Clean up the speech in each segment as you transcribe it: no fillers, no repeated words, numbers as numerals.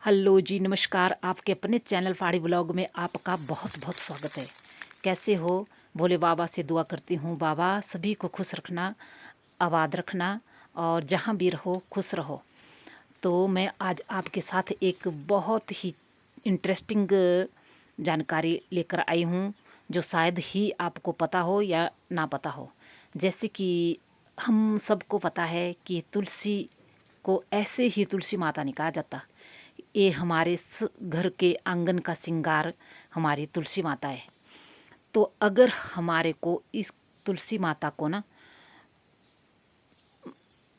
Hello जी, नमस्कार। आपके अपने चैनल पहाड़ी ब्लॉग में आपका बहुत बहुत स्वागत है। कैसे हो? भोले बाबा से दुआ करती हूँ, बाबा सभी को खुश रखना, आबाद रखना और जहाँ भी रहो खुश रहो। तो मैं आज आपके साथ एक बहुत ही इंटरेस्टिंग जानकारी लेकर आई हूँ, जो शायद ही आपको पता हो या ना पता हो। जैसे कि हम सबको पता है कि तुलसी को ऐसे ही तुलसी माता नहीं कहा जाता। ये हमारे घर के आंगन का श्रृंगार हमारी तुलसी माता है। तो अगर हमारे को इस तुलसी माता को ना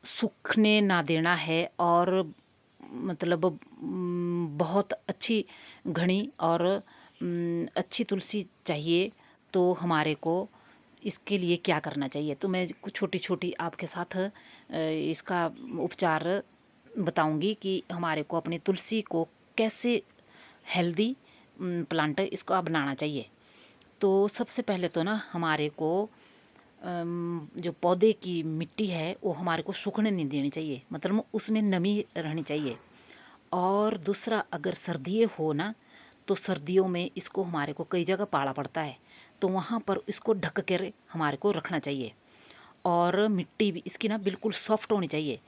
सूखने ना देना है और मतलब बहुत अच्छी घनी और अच्छी तुलसी चाहिए, तो हमारे को इसके लिए क्या करना चाहिए। तो मैं कुछ छोटी छोटी आपके साथ इसका उपचार बताऊंगी कि हमारे को अपनी तुलसी को कैसे हेल्दी प्लांट इसका बनाना चाहिए। तो सबसे पहले तो ना हमारे को जो पौधे की मिट्टी है वो हमारे को सूखने नहीं देनी चाहिए, मतलब उसमें नमी रहनी चाहिए। और दूसरा, अगर सर्दियाँ हो ना, तो सर्दियों में इसको हमारे को कई जगह पाला पड़ता है, तो वहाँ पर इसको ढक कर हमारे को रखना चाहिए। और मिट्टी भी इसकी ना बिल्कुल सॉफ्ट होनी चाहिए,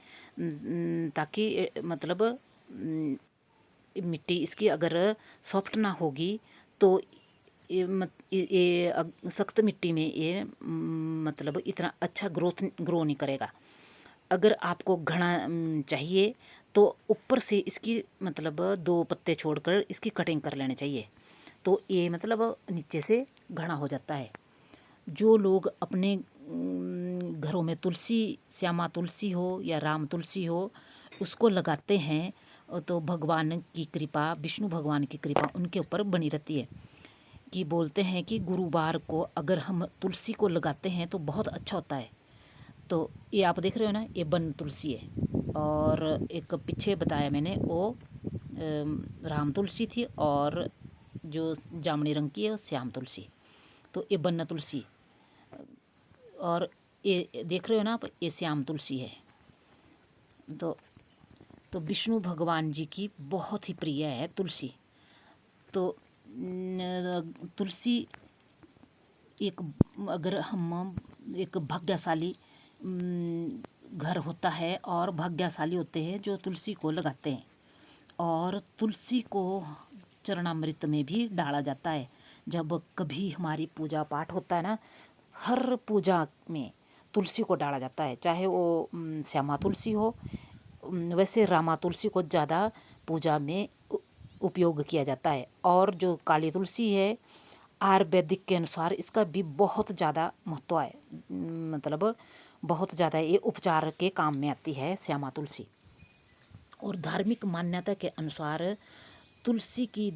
ताकि मतलब मिट्टी इसकी अगर सॉफ्ट ना होगी तो सख्त मिट्टी में ये मतलब इतना अच्छा ग्रो नहीं करेगा। अगर आपको घना चाहिए तो ऊपर से इसकी मतलब 2 पत्ते छोड़कर इसकी कटिंग कर लेनी चाहिए, तो ये मतलब नीचे से घना हो जाता है। जो लोग अपने घरों में तुलसी, श्यामा तुलसी हो या राम तुलसी हो, उसको लगाते हैं, तो भगवान की कृपा, विष्णु भगवान की कृपा उनके ऊपर बनी रहती है। कि बोलते हैं कि गुरुवार को अगर हम तुलसी को लगाते हैं तो बहुत अच्छा होता है। तो ये आप देख रहे हो ना, ये वन तुलसी है। और एक पीछे बताया मैंने वो राम तुलसी थी, और जो जामुनी रंग की है वो श्याम तुलसी। तो ये बन्ना तुलसी, और ये देख रहे हो ना आप, ये श्याम तुलसी है। तो विष्णु भगवान जी की बहुत ही प्रिय है तुलसी। तो तुलसी एक, अगर हम एक भाग्यशाली घर होता है और भाग्यशाली होते हैं जो तुलसी को लगाते हैं। और तुलसी को चरणामृत में भी डाला जाता है। जब कभी हमारी पूजा पाठ होता है ना, हर पूजा में तुलसी को डाला जाता है, चाहे वो श्यामा तुलसी हो। वैसे रामा तुलसी को ज़्यादा पूजा में उपयोग किया जाता है। और जो काली तुलसी है, आयुर्वेदिक के अनुसार इसका भी बहुत ज़्यादा महत्व है, मतलब बहुत ज़्यादा ये उपचार के काम में आती है श्यामा तुलसी। और धार्मिक मान्यता के अनुसार तुलसी की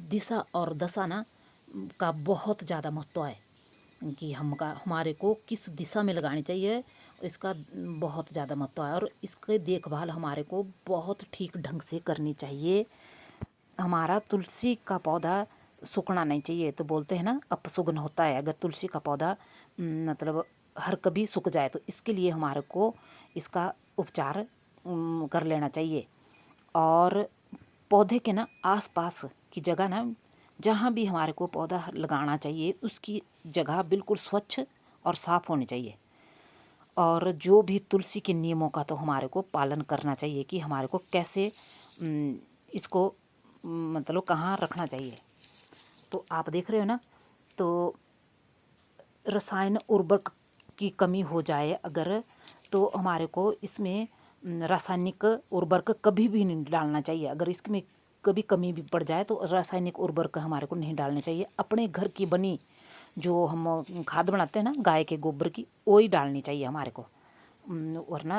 दिशा और दशा ना का बहुत ज़्यादा महत्व है, कि हमारे को किस दिशा में लगानी चाहिए, इसका बहुत ज़्यादा महत्व है। और इसके देखभाल हमारे को बहुत ठीक ढंग से करनी चाहिए। हमारा तुलसी का पौधा सूखना नहीं चाहिए। तो बोलते हैं ना, अपशुगन होता है अगर तुलसी का पौधा मतलब हर कभी सूख जाए, तो इसके लिए हमारे को इसका उपचार कर लेना चाहिए। और पौधे के ना आसपास की जगह ना, जहाँ भी हमारे को पौधा लगाना चाहिए उसकी जगह बिल्कुल स्वच्छ और साफ़ होनी चाहिए। और जो भी तुलसी के नियमों का तो हमारे को पालन करना चाहिए, कि हमारे को कैसे इसको मतलब कहाँ रखना चाहिए। तो आप देख रहे हो ना, तो रसायन उर्वरक की कमी हो जाए अगर, तो हमारे को इसमें रासायनिक उर्वरक कभी भी नहीं डालना चाहिए। अगर इसमें कभी कमी भी पड़ जाए तो रासायनिक उर्वरक हमारे को नहीं डालने चाहिए। अपने घर की बनी जो हम खाद बनाते हैं ना, गाय के गोबर की, वही डालनी चाहिए हमारे को। वरना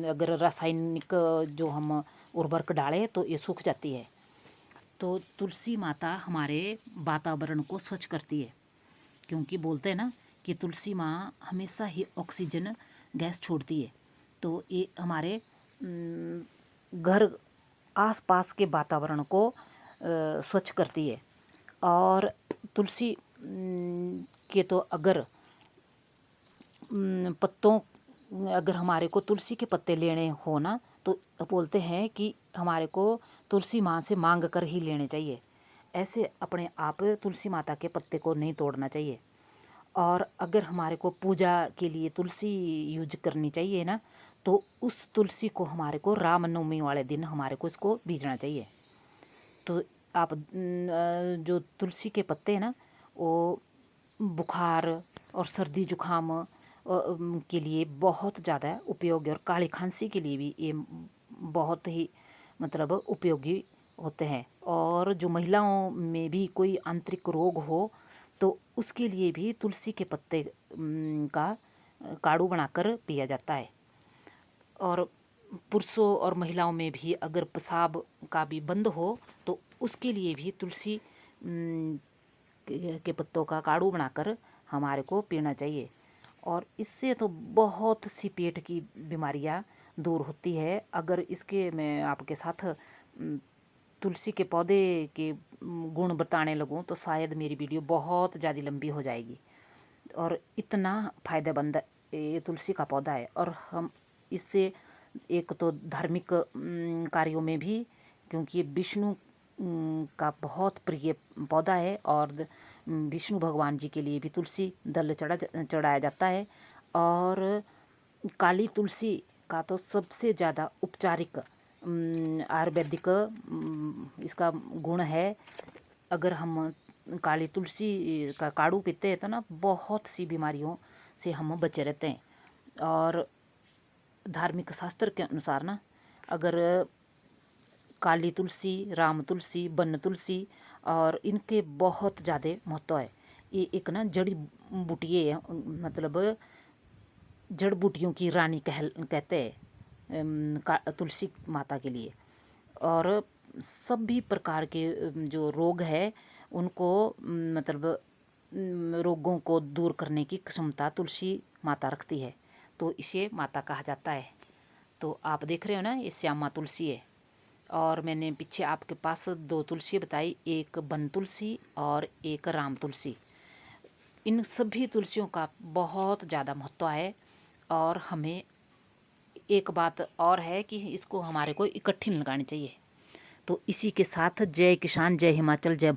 अगर रासायनिक जो हम उर्वरक डालें तो ये सूख जाती है। तो तुलसी माता हमारे वातावरण को स्वच्छ करती है, क्योंकि बोलते हैं ना कि तुलसी माँ हमेशा ही ऑक्सीजन गैस छोड़ती है। तो ये हमारे घर आसपास के वातावरण को स्वच्छ करती है। और तुलसी के तो अगर पत्तों, अगर हमारे को तुलसी के पत्ते लेने हो ना, तो बोलते हैं कि हमारे को तुलसी माँ से मांग कर ही लेने चाहिए। ऐसे अपने आप तुलसी माता के पत्ते को नहीं तोड़ना चाहिए। और अगर हमारे को पूजा के लिए तुलसी यूज करनी चाहिए ना, तो उस तुलसी को हमारे को रामनवमी वाले दिन हमारे को इसको बीजना चाहिए। तो आप जो तुलसी के पत्ते हैं ना, वो बुखार और सर्दी जुकाम के लिए बहुत ज़्यादा उपयोगी, और काली खांसी के लिए भी ये बहुत ही मतलब उपयोगी होते हैं। और जो महिलाओं में भी कोई आंतरिक रोग हो तो उसके लिए भी तुलसी के पत्ते का काढ़ू बनाकर पिया जाता है। और पुरुषों और महिलाओं में भी अगर पेशाब का भी बंद हो तो उसके लिए भी तुलसी के पत्तों का काढ़ू बनाकर हमारे को पीना चाहिए। और इससे तो बहुत सी पेट की बीमारियां दूर होती है। अगर इसके मैं आपके साथ तुलसी के पौधे के गुण बताने लगूं तो शायद मेरी वीडियो बहुत ज़्यादा लंबी हो जाएगी। और इतना फ़ायदेमंद ये तुलसी का पौधा है। और हम इससे एक तो धार्मिक कार्यों में भी, क्योंकि ये विष्णु का बहुत प्रिय पौधा है, और विष्णु भगवान जी के लिए भी तुलसी दल चढ़ाया जाता है। और काली तुलसी का तो सबसे ज़्यादा उपचारिक आयुर्वेदिक इसका गुण है। अगर हम काली तुलसी का काढ़ू पीते हैं तो ना बहुत सी बीमारियों से हम बचे रहते हैं। और धार्मिक शास्त्र के अनुसार ना, अगर काली तुलसी, राम तुलसी, वन तुलसी, और इनके बहुत ज़्यादा महत्व है। ये एक ना जड़ी बूटी है, मतलब जड़ बूटियों की रानी कहते हैं तुलसी माता के लिए। और सभी प्रकार के जो रोग है उनको मतलब रोगों को दूर करने की क्षमता तुलसी माता रखती है, तो इसे माता कहा जाता है। तो आप देख रहे हो ना, ये श्यामा तुलसी है। और मैंने पीछे आपके पास दो तुलसी बताई, एक वन तुलसी और एक राम तुलसी। इन सभी तुलसियों का बहुत ज़्यादा महत्व है। और हमें एक बात और है कि इसको हमारे को इकट्ठी लगानी चाहिए। तो इसी के साथ जय किसान, जय हिमाचल, जय